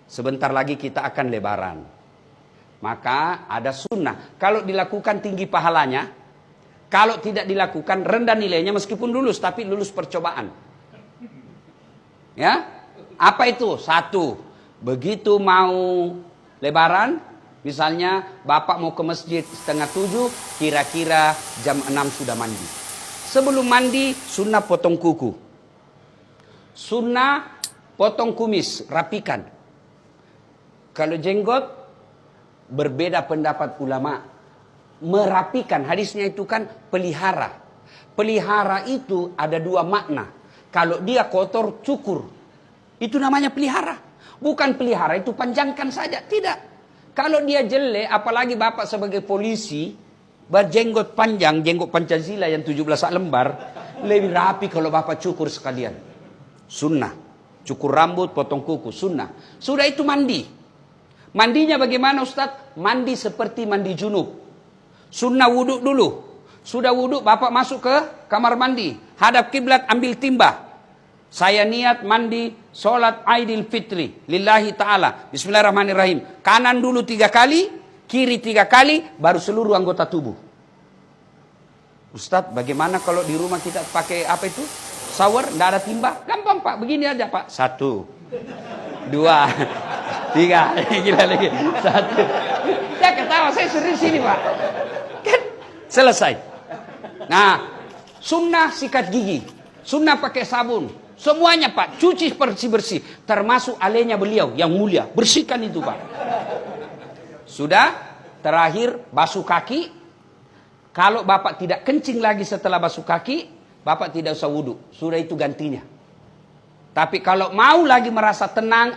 Sebentar lagi kita akan lebaran. Maka ada sunnah. Kalau dilakukan tinggi pahalanya. Kalau tidak dilakukan rendah nilainya meskipun lulus. Tapi lulus percobaan. Ya, apa itu? Satu, begitu mau lebaran, misalnya bapak mau ke masjid 6:30, kira-kira jam 6 sudah mandi. Sebelum mandi, sunnah potong kuku. Sunnah potong kumis, rapikan. Kalau jenggot, berbeda pendapat ulama. Merapikan, hadisnya itu kan pelihara. Pelihara itu ada dua makna. Kalau dia kotor, cukur. Itu namanya pelihara. Bukan pelihara, itu panjangkan saja. Tidak. Kalau dia jelek, apalagi bapak sebagai polisi, berjenggot panjang, jenggot Pancasila yang 17 lembar, lebih rapi kalau bapak cukur sekalian. Sunnah. Cukur rambut, potong kuku, sunnah. Sudah itu mandi. Mandinya bagaimana Ustaz? Mandi seperti mandi junub. Sunnah wudhu dulu. Sudah wudhu, bapak masuk ke kamar mandi. Hadap kiblat, ambil timba. Saya niat mandi sholat Aidil Fitri lillahi ta'ala. Bismillahirrahmanirrahim. Kanan dulu 3 kali, kiri 3 kali, baru seluruh anggota tubuh. Ustadz, bagaimana kalau di rumah kita pakai apa itu? Shower, tidak ada timba? Gampang Pak, begini aja Pak. 1, 2, 3. Gila lagi. 1. Ya ketawa, saya serius ini Pak. Kan selesai. Nah, sunnah sikat gigi. Sunnah pakai sabun. Semuanya Pak, cuci bersih-bersih. Termasuk alenya beliau yang mulia. Bersihkan itu Pak. Sudah, terakhir basuh kaki. Kalau bapak tidak kencing lagi setelah basuh kaki, bapak tidak usah wudhu. Sudah itu gantinya. Tapi kalau mau lagi merasa tenang,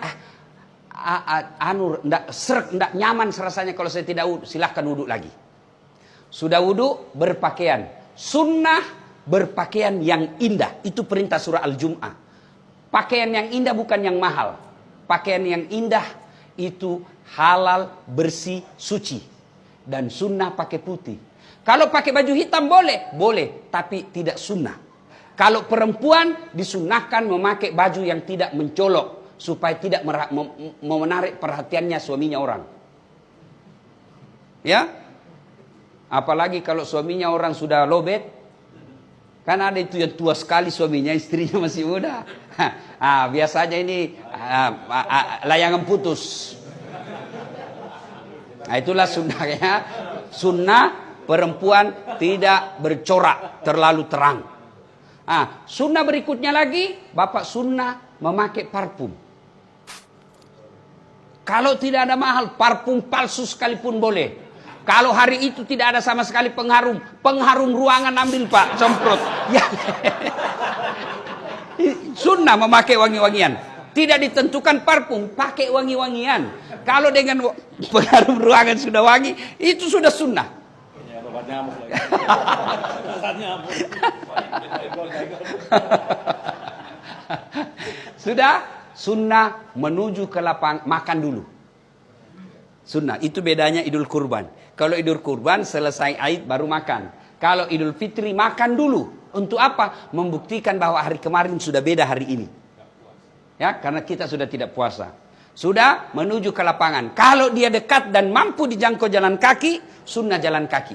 enggak nyaman rasanya kalau saya tidak wudhu, silahkan wudhu lagi. Sudah wudhu, berpakaian. Sunnah berpakaian yang indah. Itu perintah surah Al-Jum'ah. Pakaian yang indah bukan yang mahal. Pakaian yang indah itu halal, bersih, suci. Dan sunnah pakai putih. Kalau pakai baju hitam boleh? Boleh, tapi tidak sunnah. Kalau perempuan disunnahkan memakai baju yang tidak mencolok. Supaya tidak menarik perhatiannya suaminya orang. Ya? Apalagi kalau suaminya orang sudah lobet. Kan ada itu yang tua sekali suaminya, istrinya masih muda. Biasanya ini layangan putus. Nah, itulah sunnahnya. Sunnah perempuan tidak bercorak terlalu terang. Sunnah berikutnya lagi, bapak sunnah memakai parfum. Kalau tidak ada mahal, parfum palsu sekalipun boleh. Kalau hari itu tidak ada sama sekali pengharum ruangan ambil Pak, semprot. Ya. Sunnah memakai wangi-wangian. Tidak ditentukan parfum, pakai wangi-wangian. Kalau dengan pengharum ruangan sudah wangi, itu sudah sunnah. Sudah sunnah menuju ke lapang makan dulu. Sunnah, itu bedanya Idul Kurban. Kalau Idul Kurban selesai Aid baru makan. Kalau Idul Fitri makan dulu. Untuk apa? Membuktikan bahwa hari kemarin sudah beda hari ini. Ya, karena kita sudah tidak puasa. Sudah menuju ke lapangan. Kalau dia dekat dan mampu dijangkau jalan kaki, sunnah jalan kaki.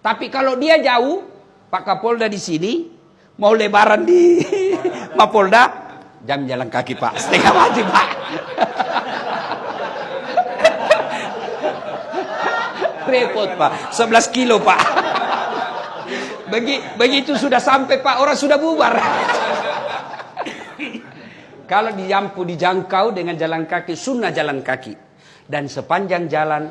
Tapi kalau dia jauh, Pak Kapolda di sini, mau lebaran di Mapolda, jam jalan kaki Pak, setengah mati Pak. Repot Pak, 11 kilo Pak. Begitu sudah sampai Pak, orang sudah bubar. Kalau dijangkau dengan jalan kaki, sunnah jalan kaki. Dan sepanjang jalan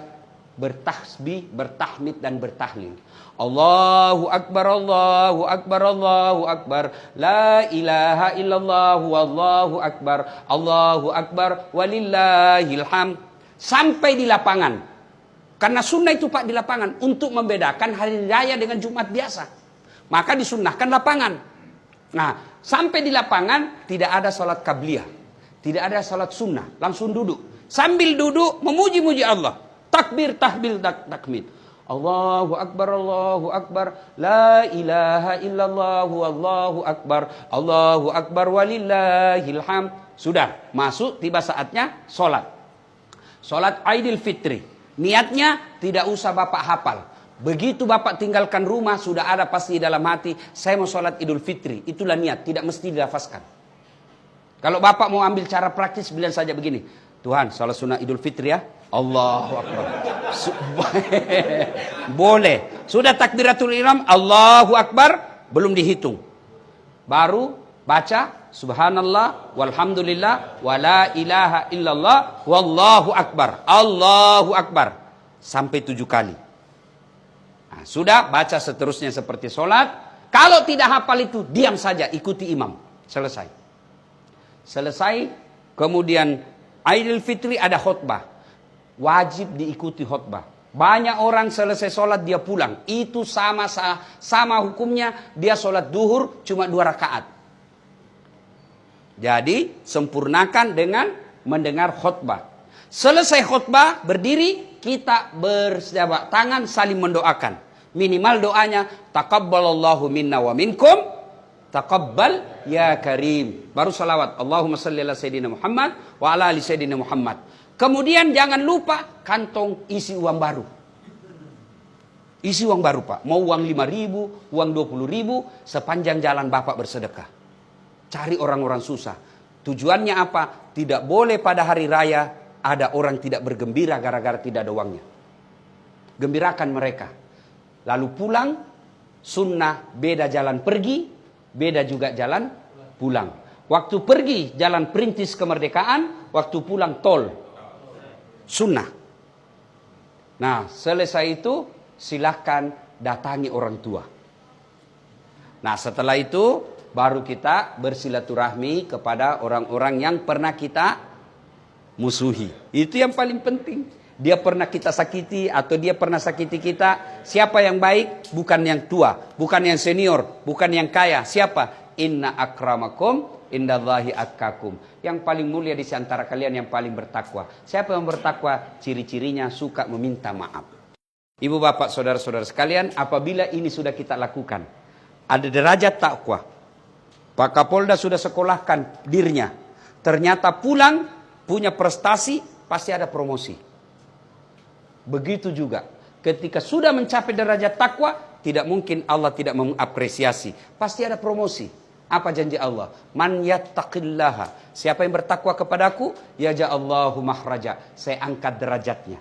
bertasbih, bertahmid dan bertahlil. Allahu Akbar, Allahu Akbar, Allahu Akbar. La ilaha illallah, wallahu Akbar. Allahu Akbar, walillahil hamd. Sampai di lapangan. Karena sunnah itu Pak di lapangan. Untuk membedakan hari raya dengan Jumat biasa. Maka disunnahkan lapangan. Nah, sampai di lapangan tidak ada salat qabliyah. Tidak ada salat sunnah. Langsung duduk. Sambil duduk memuji-muji Allah. Takbir, tahbil, takmid. Allahu Akbar, Allahu Akbar. La ilaha illallah, wallahu Akbar. Allahu Akbar, walillahil hamd. Sudah, masuk tiba saatnya salat. Sholat Idul Fitri. Niatnya tidak usah Bapak hafal. Begitu Bapak tinggalkan rumah, sudah ada pasti dalam hati, saya mau sholat Idul Fitri. Itulah niat, tidak mesti dilafazkan. Kalau Bapak mau ambil cara praktis, bilang saja begini. Tuhan, sholat sunnah Idul Fitri ya. Allahu Akbar. Boleh. Sudah takbiratul ihram, Allahu Akbar, belum dihitung. Baru baca subhanallah walhamdulillah wala ilaha illallah wallahu akbar. Allahu Akbar sampai 7 kali. Nah, sudah baca seterusnya seperti sholat. Kalau tidak hafal itu, diam saja, ikuti imam. Selesai. Kemudian Idul Fitri ada khutbah. Wajib diikuti khutbah. Banyak orang selesai sholat dia pulang. Itu sama hukumnya dia sholat duhur cuma 2 rakaat. Jadi sempurnakan dengan mendengar khutbah. Selesai khutbah berdiri, kita berjabat tangan saling mendoakan. Minimal doanya taqabbalallahu minna wa minkum taqabbal ya karim. Baru salawat Allahumma salli ala sayyidina Muhammad wa ala ali sayyidina Muhammad. Kemudian jangan lupa kantong isi uang baru. Isi uang baru Pak. Mau uang 5.000, uang 20.000, sepanjang jalan Bapak bersedekah. Cari orang-orang susah. Tujuannya apa? Tidak boleh pada hari raya ada orang tidak bergembira gara-gara tidak ada uangnya. Gembirakan mereka. Lalu pulang, sunnah beda jalan pergi, beda juga jalan pulang. Waktu pergi jalan perintis kemerdekaan, waktu pulang tol. Sunnah. Nah, selesai itu silahkan datangi orang tua. Nah, setelah itu baru kita bersilaturahmi kepada orang-orang yang pernah kita musuhi. Itu yang paling penting. Dia pernah kita sakiti atau dia pernah sakiti kita. Siapa yang baik? Bukan yang tua, bukan yang senior, bukan yang kaya. Siapa? Inna akramakum indallahi atqakum. Yang paling mulia di antara kalian yang paling bertakwa. Siapa yang bertakwa? Ciri-cirinya suka meminta maaf. Ibu bapak saudara-saudara sekalian, apabila ini sudah kita lakukan, ada derajat takwa. Pak Kapolda sudah sekolahkan dirinya. Ternyata pulang punya prestasi, pasti ada promosi. Begitu juga ketika sudah mencapai derajat takwa, tidak mungkin Allah tidak mengapresiasi. Pasti ada promosi. Apa janji Allah? Man yattaqillaha. Siapa yang bertakwa kepadaku, yaj'allahu mahraja. Saya angkat derajatnya.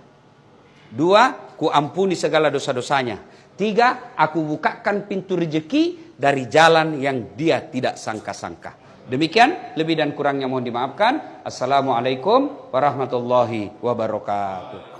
2, ku ampuni segala dosa-dosanya. 3, aku bukakan pintu rezeki dari jalan yang dia tidak sangka-sangka. Demikian, lebih dan kurangnya mohon dimaafkan. Assalamualaikum warahmatullahi wabarakatuh.